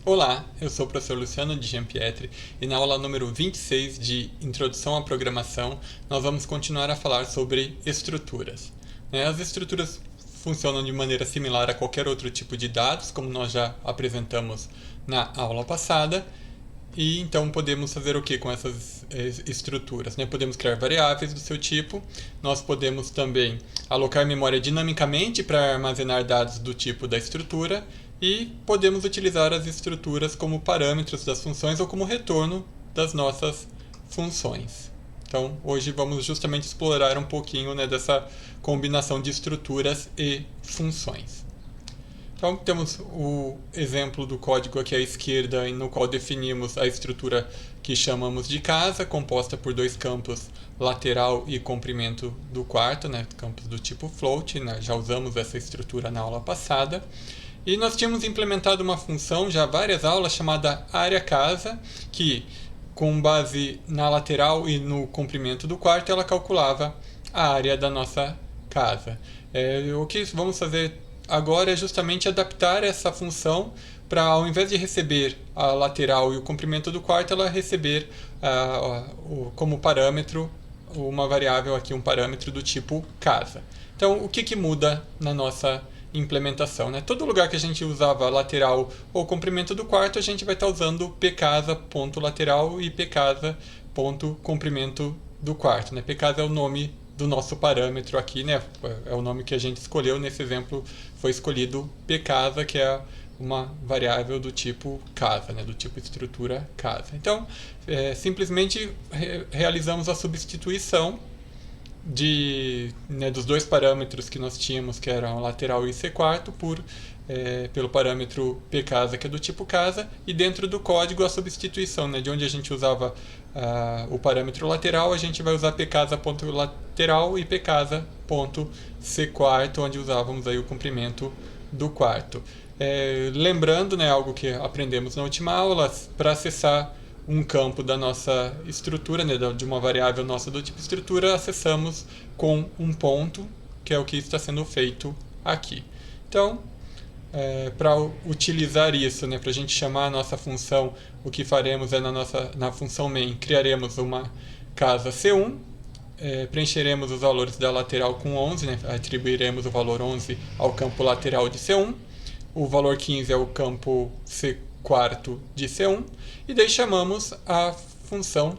Olá, eu sou o professor Luciano de Giampietri e na aula número 26 de Introdução à Programação nós vamos continuar a falar sobre estruturas. As estruturas funcionam de maneira similar a qualquer outro tipo de dados, como nós já apresentamos na aula passada, e então podemos fazer o que com essas estruturas? Podemos criar variáveis do seu tipo, nós podemos também alocar memória dinamicamente para armazenar dados do tipo da estrutura e podemos utilizar as estruturas como parâmetros das funções ou como retorno das nossas funções. Então, hoje vamos justamente explorar um pouquinho dessa combinação de estruturas e funções. Então, temos o exemplo do código aqui à esquerda, no qual definimos a estrutura que chamamos de casa, composta por dois campos, lateral e comprimento do quarto, campos do tipo float. Já usamos essa estrutura na aula passada. E nós tínhamos implementado uma função já há várias aulas chamada área casa, que com base na lateral e no comprimento do quarto, ela calculava a área da nossa casa. O que vamos fazer agora é justamente adaptar essa função para, ao invés de receber a lateral e o comprimento do quarto, ela receber como parâmetro uma variável aqui, um parâmetro do tipo casa. Então, o que muda na nossa implementação? Todo lugar que a gente usava lateral ou comprimento do quarto, a gente vai estar usando pcasa.lateral e pcasa.comprimento do quarto. Pcasa é o nome do nosso parâmetro aqui, é o nome que a gente escolheu. Nesse exemplo foi escolhido pcasa, que é uma variável do tipo casa, do tipo estrutura casa. Então, simplesmente realizamos a substituição dos dois parâmetros que nós tínhamos, que eram lateral e c4, pelo parâmetro pcasa, que é do tipo casa, e dentro do código a substituição, de onde a gente usava o parâmetro lateral, a gente vai usar pcasa.lateral e pcasa.c4, onde usávamos aí o comprimento do quarto. Lembrando, algo que aprendemos na última aula, para acessar um campo da nossa estrutura, de uma variável nossa do tipo estrutura, acessamos com um ponto, que é o que está sendo feito aqui. Então, para utilizar isso, para a gente chamar a nossa função, o que faremos é na função main, criaremos uma casa C1, preencheremos os valores da lateral com 11, atribuiremos o valor 11 ao campo lateral de C1, o valor 15 é o campo C4 de C1, e daí chamamos a função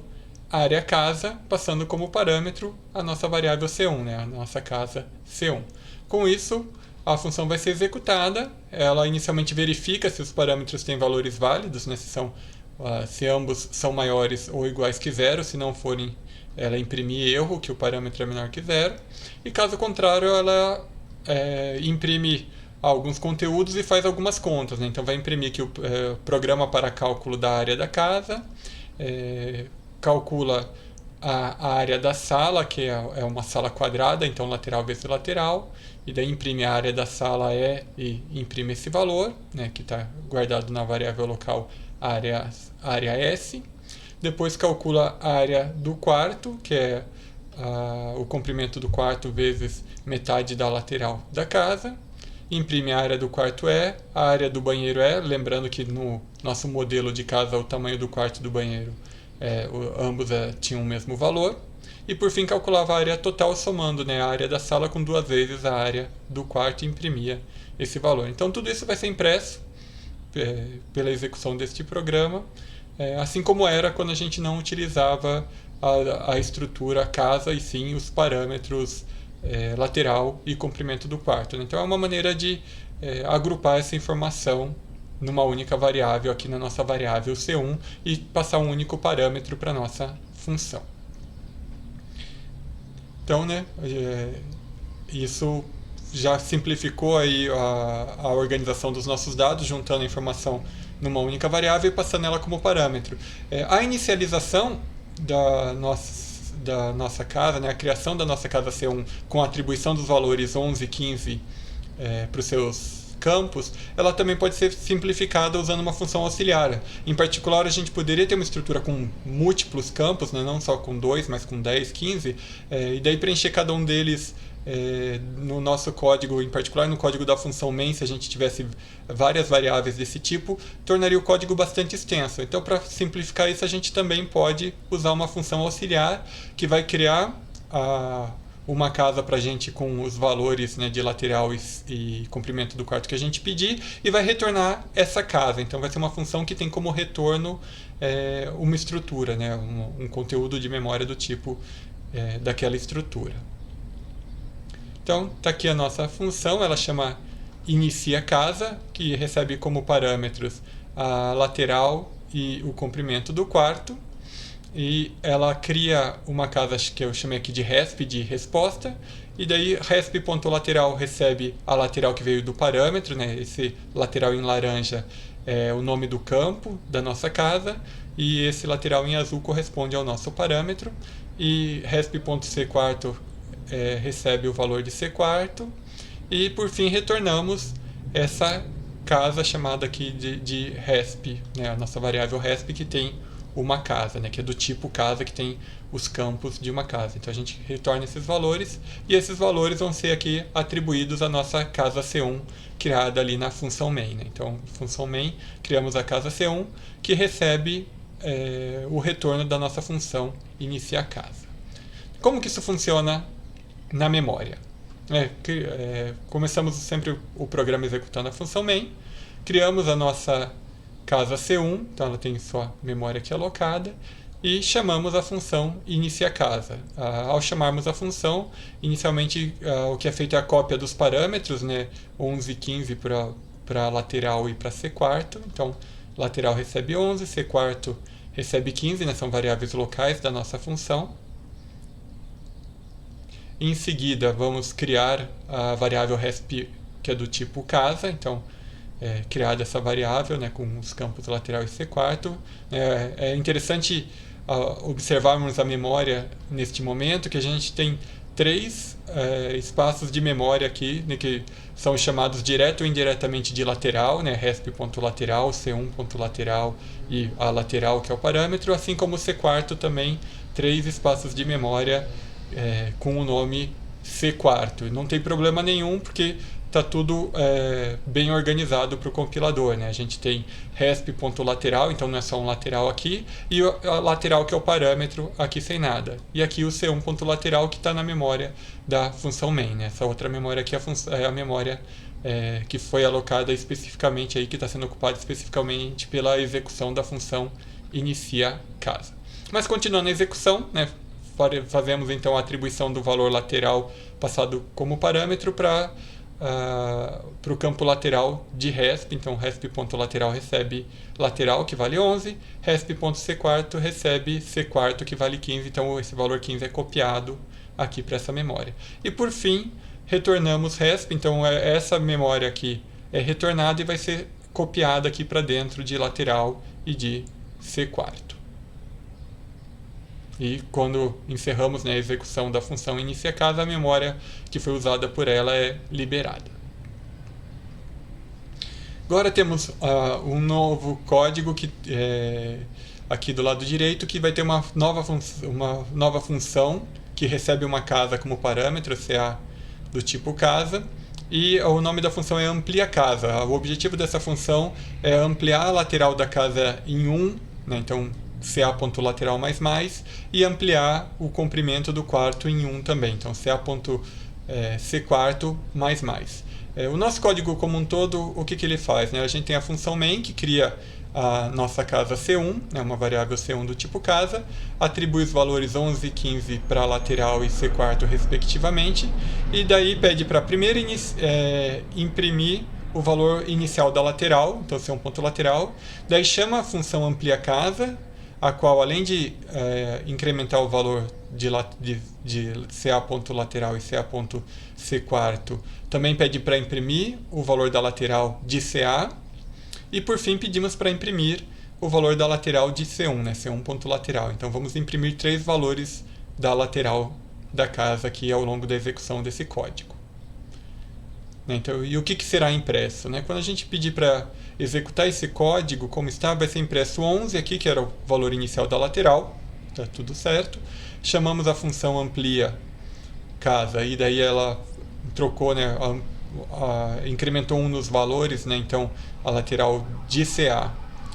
área casa, passando como parâmetro a nossa variável C1, a nossa casa C1. Com isso, a função vai ser executada, ela inicialmente verifica se os parâmetros têm valores válidos, se ambos são maiores ou iguais que zero. Se não forem, ela imprime erro, que o parâmetro é menor que zero, e caso contrário, ela imprime alguns conteúdos e faz algumas contas. Então vai imprimir que o programa para cálculo da área da casa, calcula a área da sala, que é uma sala quadrada, então lateral vezes lateral, e daí imprime a área da sala e imprime esse valor, que está guardado na variável local área S. Depois calcula a área do quarto, que é o comprimento do quarto vezes metade da lateral da casa. Imprime a área do quarto a área do banheiro lembrando que no nosso modelo de casa o tamanho do quarto e do banheiro ambos tinham o mesmo valor. E por fim calculava a área total somando a área da sala com duas vezes a área do quarto e imprimia esse valor. Então tudo isso vai ser impresso pela execução deste programa, assim como era quando a gente não utilizava a estrutura casa e sim os parâmetros lateral e comprimento do quarto. Então é uma maneira de agrupar essa informação numa única variável aqui na nossa variável C1 e passar um único parâmetro para a nossa função. Então, isso já simplificou aí a organização dos nossos dados, juntando a informação numa única variável e passando ela como parâmetro. A inicialização da nossa casa, a criação da nossa casa C1 com a atribuição dos valores 11 e 15 para os seus campos, ela também pode ser simplificada usando uma função auxiliar. Em particular, a gente poderia ter uma estrutura com múltiplos campos, não só com 2, mas com 10, 15, e daí preencher cada um deles no nosso código, em particular no código da função main, se a gente tivesse várias variáveis desse tipo, tornaria o código bastante extenso. Então, para simplificar isso, a gente também pode usar uma função auxiliar que vai criar uma casa para a gente com os valores, né, de lateral e comprimento do quarto que a gente pedir, e vai retornar essa casa. Então vai ser uma função que tem como retorno uma estrutura, né, um conteúdo de memória do tipo daquela estrutura. Então está aqui a nossa função, ela chama inicia casa, que recebe como parâmetros a lateral e o comprimento do quarto. E ela cria uma casa que eu chamei aqui de resp, de resposta, e daí resp.lateral recebe a lateral que veio do parâmetro, né? Esse lateral em laranja é o nome do campo da nossa casa, e esse lateral em azul corresponde ao nosso parâmetro, e resp.cquarto recebe o valor de c², e por fim retornamos essa casa chamada aqui de resp, né? A nossa variável resp que tem uma casa, né, que é do tipo casa, que tem os campos de uma casa. Então a gente retorna esses valores, e esses valores vão ser aqui atribuídos à nossa casa C1 criada ali na função main, né? Então, função main, criamos a casa C1 que recebe o retorno da nossa função inicia casa. Como que isso funciona na memória? Começamos sempre o programa executando a função main, criamos a nossa casa C1, então ela tem sua memória aqui alocada, e chamamos a função inicia casa. Ao chamarmos a função, inicialmente o que é feito é a cópia dos parâmetros, né, 11 e 15 para lateral e para c². Então, lateral recebe 11, c² recebe 15, né, são variáveis locais da nossa função. Em seguida, vamos criar a variável resp, que é do tipo casa, então criada essa variável, né, com os campos lateral e c². É interessante observarmos a memória neste momento, que a gente tem três espaços de memória aqui, né, que são chamados direto ou indiretamente de lateral, né, resp.lateral, c1.lateral e a lateral, que é o parâmetro, assim como o c² também, três espaços de memória com o nome c². Não tem problema nenhum, porque está tudo bem organizado para o compilador, né? A gente tem resp.lateral, então não é só um lateral aqui, e a lateral que é o parâmetro aqui sem nada. E aqui o c1.lateral que está na memória da função main, né? Essa outra memória aqui é a memória que foi alocada especificamente, aí, que está sendo ocupada especificamente pela execução da função inicia casa. Mas continuando a execução, né? Fazemos então a atribuição do valor lateral passado como parâmetro para o campo lateral de resp. Então resp.lateral recebe lateral, que vale 11, resp.c² recebe c², que vale 15. Então esse valor 15 é copiado aqui para essa memória. E por fim retornamos resp, então essa memória aqui é retornada e vai ser copiada aqui para dentro de lateral e de c². E quando encerramos, né, a execução da função inicia casa, a memória que foi usada por ela é liberada. Agora temos um novo código aqui do lado direito, que vai ter uma nova função que recebe uma casa como parâmetro, CA do tipo casa, e o nome da função é amplia casa. O objetivo dessa função é ampliar a lateral da casa em 1, né, então ca.lateral mais, e ampliar o comprimento do quarto em 1 também, então ca.c² mais. O nosso código como um todo, o que ele faz? Né? A gente tem a função main, que cria a nossa casa C1, né, uma variável C1 do tipo casa, atribui os valores 11 e 15 para lateral e c² respectivamente, e daí pede para primeiro imprimir o valor inicial da lateral, então C1.lateral, daí chama a função amplia casa, a qual, além de incrementar o valor de ca.lateral e ca.c², também pede para imprimir o valor da lateral de ca, e por fim pedimos para imprimir o valor da lateral de c1, né, c1.lateral. Então vamos imprimir 3 valores da lateral da casa aqui ao longo da execução desse código. Então, e o que será impresso? Né? Quando a gente pedir para executar esse código, como está, vai ser impresso 11 aqui, que era o valor inicial da lateral, está tudo certo. Chamamos a função amplia casa, e daí ela trocou, né, incrementou um nos valores, né, então a lateral de CA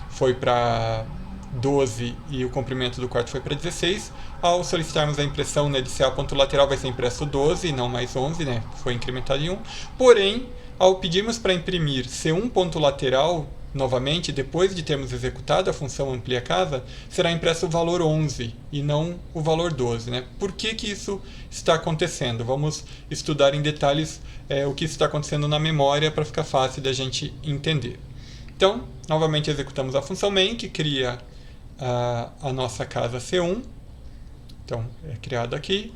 foi para 12 e o comprimento do quarto foi para 16. Ao solicitarmos a impressão, né, de CA ponto lateral vai ser impresso 12 e não mais 11, né, foi incrementado em 1. Porém, ao pedirmos para imprimir C1 ponto lateral, novamente, depois de termos executado a função amplia casa, será impresso o valor 11 e não o valor 12. Né? Por que isso está acontecendo? Vamos estudar em detalhes o que está acontecendo na memória para ficar fácil da gente entender. Então, novamente executamos a função main, que cria a nossa casa C1. Então, é criado aqui.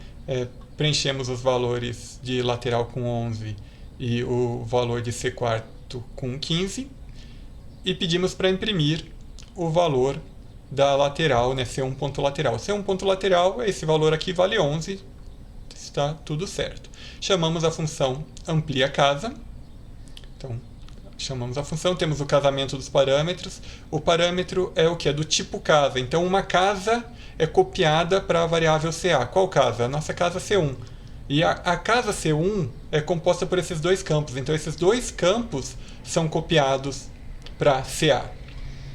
Preenchemos os valores de lateral com 11 e o valor de C quarto com 15. E pedimos para imprimir o valor da lateral, né, C1 ponto lateral. C1 ponto lateral, esse valor aqui vale 11, está tudo certo. Chamamos a função amplia casa. Então, chamamos a função, temos o casamento dos parâmetros. O parâmetro é o que? É do tipo casa. Então, uma casa é copiada para a variável CA. Qual casa? A nossa casa C1. E a casa C1 é composta por esses dois campos. Então, esses dois campos são copiados para CA.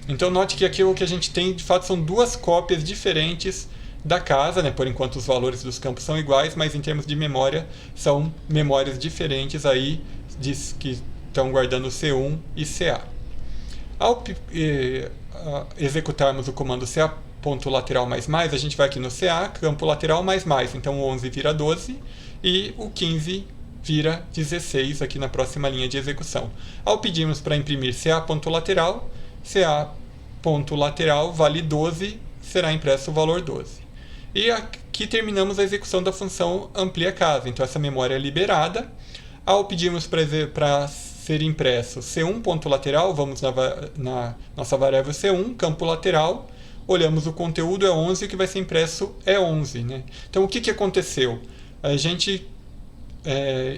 Então note que aqui o que a gente tem de fato são duas cópias diferentes da casa, né? Por enquanto os valores dos campos são iguais, mas em termos de memória são memórias diferentes aí que estão guardando C1 e CA. Ao executarmos o comando CA ponto lateral mais mais, a gente vai aqui no CA, campo lateral mais mais, então o 11 vira 12 e o 15 vira 16 aqui na próxima linha de execução. Ao pedirmos para imprimir CA ponto lateral, CA ponto lateral vale 12, será impresso o valor 12. E aqui terminamos a execução da função amplia casa. Então essa memória é liberada. Ao pedirmos para ser impresso C1 ponto lateral, vamos na nossa variável C1, campo lateral, olhamos o conteúdo é 11 e o que vai ser impresso é 11. Né? Então o que aconteceu? A gente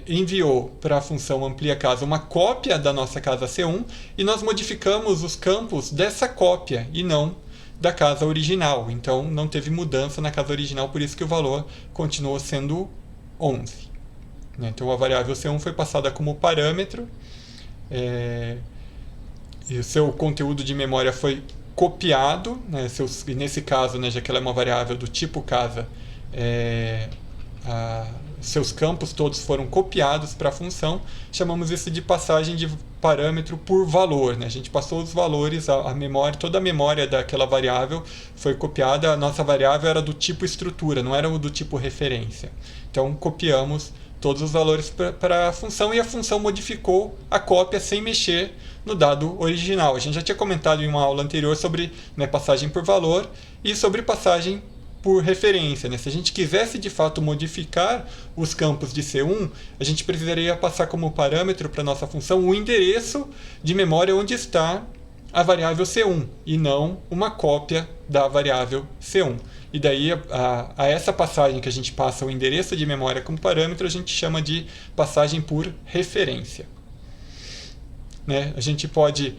enviou para a função amplia casa uma cópia da nossa casa C1 e nós modificamos os campos dessa cópia e não da casa original. Então não teve mudança na casa original, por isso que o valor continuou sendo 11. Então a variável C1 foi passada como parâmetro e o seu conteúdo de memória foi copiado, né? E nesse caso, né, já que ela é uma variável do tipo casa, seus campos todos foram copiados para a função, chamamos isso de passagem de parâmetro por valor. Né? A gente passou os valores, a memória, toda a memória daquela variável foi copiada, a nossa variável era do tipo estrutura, não era do tipo referência. Então copiamos todos os valores para a função e a função modificou a cópia sem mexer no dado original. A gente já tinha comentado em uma aula anterior sobre, né, passagem por valor e sobre passagem por referência. Né? Se a gente quisesse de fato modificar os campos de C1, a gente precisaria passar como parâmetro para a nossa função o endereço de memória onde está a variável C1 e não uma cópia da variável C1. E daí a essa passagem que a gente passa o endereço de memória como parâmetro, a gente chama de passagem por referência. Né? A gente pode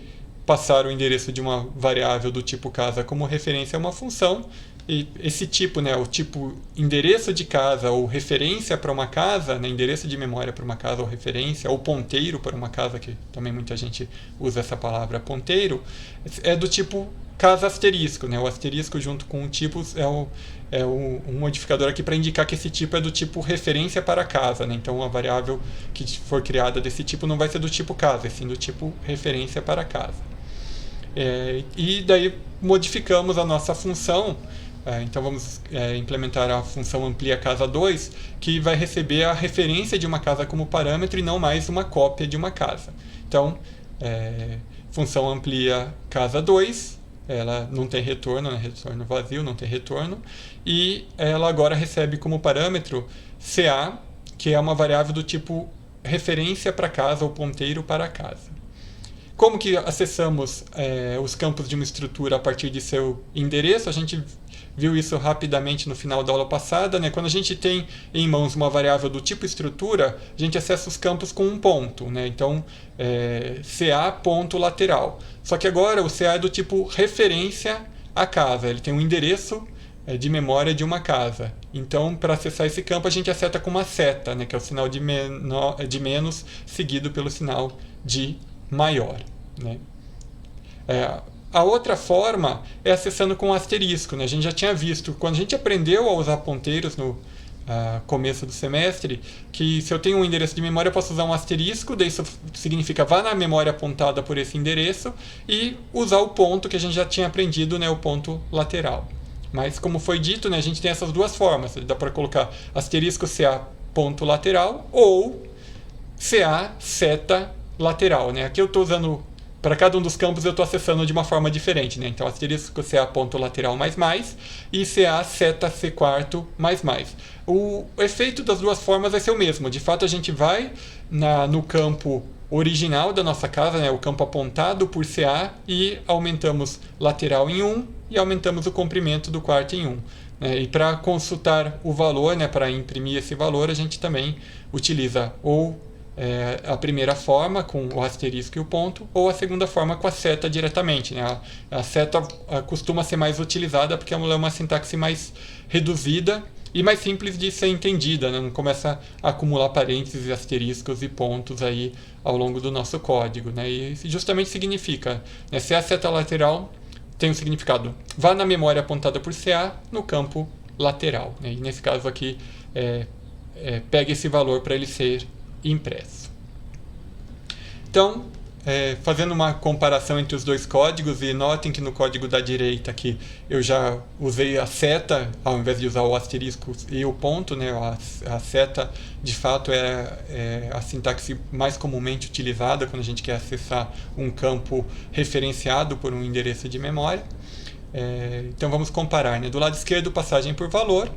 passar o endereço de uma variável do tipo casa como referência a uma função. E esse tipo, né, o tipo endereço de casa ou referência para uma casa, né, endereço de memória para uma casa ou referência, ou ponteiro para uma casa, que também muita gente usa essa palavra ponteiro, é do tipo casa asterisco. Né? O asterisco junto com o tipo é um modificador aqui para indicar que esse tipo é do tipo referência para casa. Né? Então a variável que for criada desse tipo não vai ser do tipo casa, e sim do tipo referência para casa. E daí modificamos a nossa função. Então vamos implementar a função amplia casa 2, que vai receber a referência de uma casa como parâmetro e não mais uma cópia de uma casa. Então, função amplia casa 2, ela não tem retorno, né? Retorno vazio, não tem retorno, e ela agora recebe como parâmetro CA, que é uma variável do tipo referência para casa ou ponteiro para casa. Como que acessamos os campos de uma estrutura a partir de seu endereço? A gente viu isso rapidamente no final da aula passada. Né? Quando a gente tem em mãos uma variável do tipo estrutura, a gente acessa os campos com um ponto. Né? Então, CA ponto lateral. Só que agora o CA é do tipo referência à casa. Ele tem um endereço de memória de uma casa. Então, para acessar esse campo, a gente acessa com uma seta, né, que é o sinal de menos seguido pelo sinal de maior. Né? A outra forma é acessando com asterisco. Né? A gente já tinha visto, quando a gente aprendeu a usar ponteiros no começo do semestre, que se eu tenho um endereço de memória, eu posso usar um asterisco, daí isso significa vá na memória apontada por esse endereço e usar o ponto que a gente já tinha aprendido, né, o ponto lateral. Mas, como foi dito, né, a gente tem essas duas formas. Dá para colocar asterisco CA ponto lateral ou CA seta lateral. Né? Aqui eu estou usando, para cada um dos campos eu estou acessando de uma forma diferente. Né? Então, asterisco CA ponto lateral mais e CA seta C quarto mais. O efeito das duas formas vai ser o mesmo. De fato, a gente vai no campo original da nossa casa, né, o campo apontado por CA, e aumentamos lateral em 1 e aumentamos o comprimento do quarto em 1. E para consultar o valor, né, para imprimir esse valor, a gente também utiliza ou a primeira forma com o asterisco e o ponto, ou a segunda forma com a seta diretamente. Né? A seta costuma ser mais utilizada porque é uma sintaxe mais reduzida e mais simples de ser entendida, né? Não começa a acumular parênteses, asteriscos e pontos aí ao longo do nosso código. Né? E justamente significa, né, se a seta lateral tem um significado, vá na memória apontada por CA no campo lateral. Né? E nesse caso aqui, pega esse valor para ele ser impresso. Então, fazendo uma comparação entre os dois códigos, e notem que no código da direita aqui eu já usei a seta ao invés de usar o asterisco e o ponto. Né? A seta de fato é a sintaxe mais comumente utilizada quando a gente quer acessar um campo referenciado por um endereço de memória. Então vamos comparar. Né? Do lado esquerdo, passagem por valor.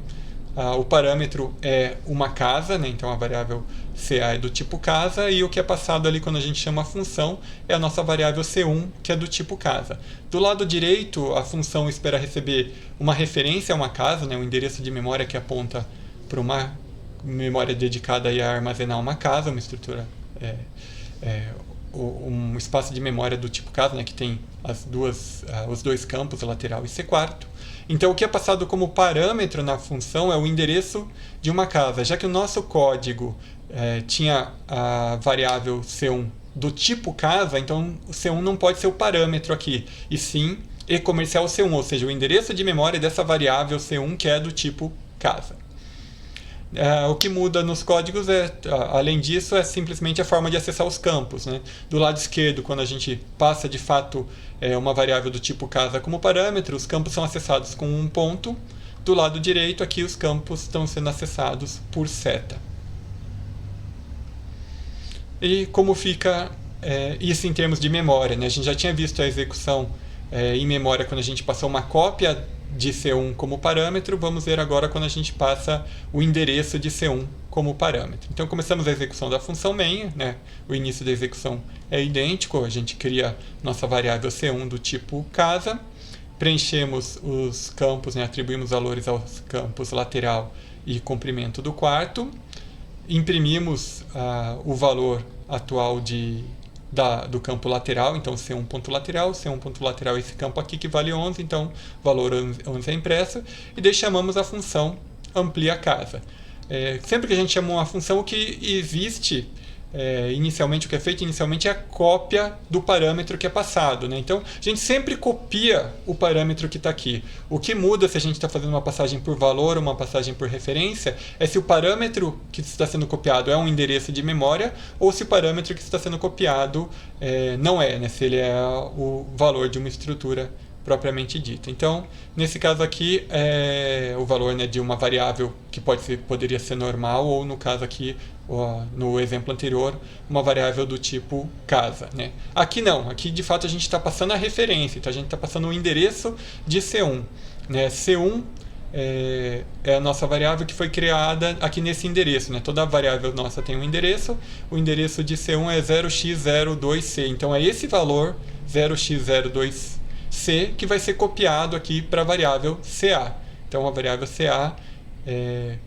O parâmetro é uma casa, né? Então a variável CA é do tipo casa, e o que é passado ali quando a gente chama a função é a nossa variável C1, que é do tipo casa. Do lado direito, a função espera receber uma referência a uma casa, né? Um endereço de memória que aponta para uma memória dedicada a armazenar uma casa, uma estrutura, um espaço de memória do tipo casa, né? Que tem os dois campos, lateral e C quarto. Então, o que é passado como parâmetro na função é o endereço de uma casa. Já que o nosso código tinha a variável C1 do tipo casa, então o C1 não pode ser o parâmetro aqui, e sim e-comercial C1, ou seja, o endereço de memória dessa variável C1 que é do tipo casa. O que muda nos códigos além disso, é simplesmente a forma de acessar os campos. Né? Do lado esquerdo, quando a gente passa de fato uma variável do tipo casa como parâmetro, os campos são acessados com um ponto. Do lado direito, aqui os campos estão sendo acessados por seta. E como fica isso em termos de memória? Né? A gente já tinha visto a execução em memória quando a gente passou uma cópia de C1 como parâmetro. Vamos ver agora quando a gente passa o endereço de C1 como parâmetro. Então começamos a execução da função main, né? O início da execução é idêntico, a gente cria nossa variável C1 do tipo casa, preenchemos os campos, né? Atribuímos valores aos campos lateral e comprimento do quarto, imprimimos o valor atual do campo lateral, então C1 ponto lateral, C1 ponto lateral é esse campo aqui que vale 11, então valor 11 é impresso, e daí chamamos a função amplia casa. Sempre que a gente chama uma função, o que existe inicialmente, o que é feito inicialmente é a cópia do parâmetro que é passado. Né? Então, a gente sempre copia o parâmetro que está aqui. O que muda se a gente está fazendo uma passagem por valor ou uma passagem por referência é se o parâmetro que está sendo copiado é um endereço de memória ou se o parâmetro que está sendo copiado não é, né? Se ele é o valor de uma estrutura propriamente dita. Então, nesse caso aqui, o valor, né, de uma variável que poderia ser normal, ou no caso aqui, no exemplo anterior, uma variável do tipo casa. Né? Aqui não, aqui de fato a gente está passando a referência, então a gente está passando o endereço de C1. Né? C1 é a nossa variável que foi criada aqui nesse endereço. Né? Toda variável nossa tem um endereço, o endereço de C1 é 0x02c, então é esse valor 0x02c que vai ser copiado aqui para a variável CA. Então a variável CA é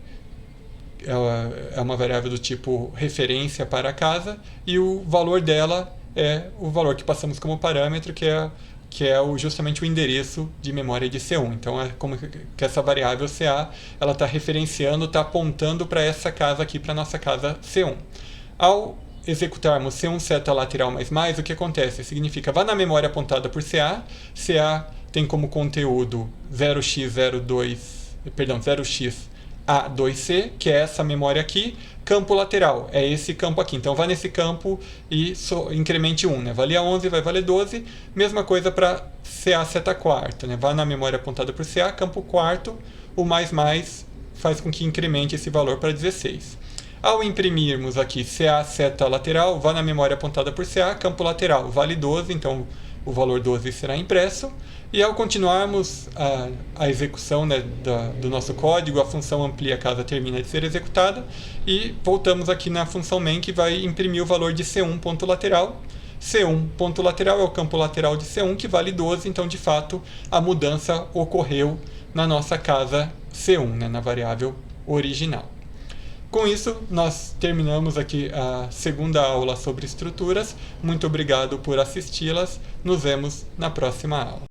uma variável do tipo referência para a casa, e o valor dela é o valor que passamos como parâmetro, que que é justamente o endereço de memória de C1. Então é como que essa variável CA ela está referenciando, está apontando para essa casa aqui, para a nossa casa C1. Ao executarmos C1 seta lateral mais, o que acontece? Significa, vá na memória apontada por CA, CA tem como conteúdo 0x A2C, que é essa memória aqui, campo lateral, é esse campo aqui. Então, vá nesse campo e incremente 1, né? Valia 11, vai valer 12. Mesma coisa para CA seta quarta, né? Vá na memória apontada por CA, campo quarto, o mais faz com que incremente esse valor para 16. Ao imprimirmos aqui CA seta lateral, vá na memória apontada por CA, campo lateral, vale 12, então o valor 12 será impresso. E ao continuarmos a execução, né, do nosso código, a função amplia caso termine de ser executada, e voltamos aqui na função main que vai imprimir o valor de C1 ponto lateral. C1 ponto lateral é o campo lateral de C1 que vale 12, então de fato a mudança ocorreu na nossa casa C1, né, na variável original. Com isso, nós terminamos aqui a segunda aula sobre estruturas. Muito obrigado por assisti-las. Nos vemos na próxima aula.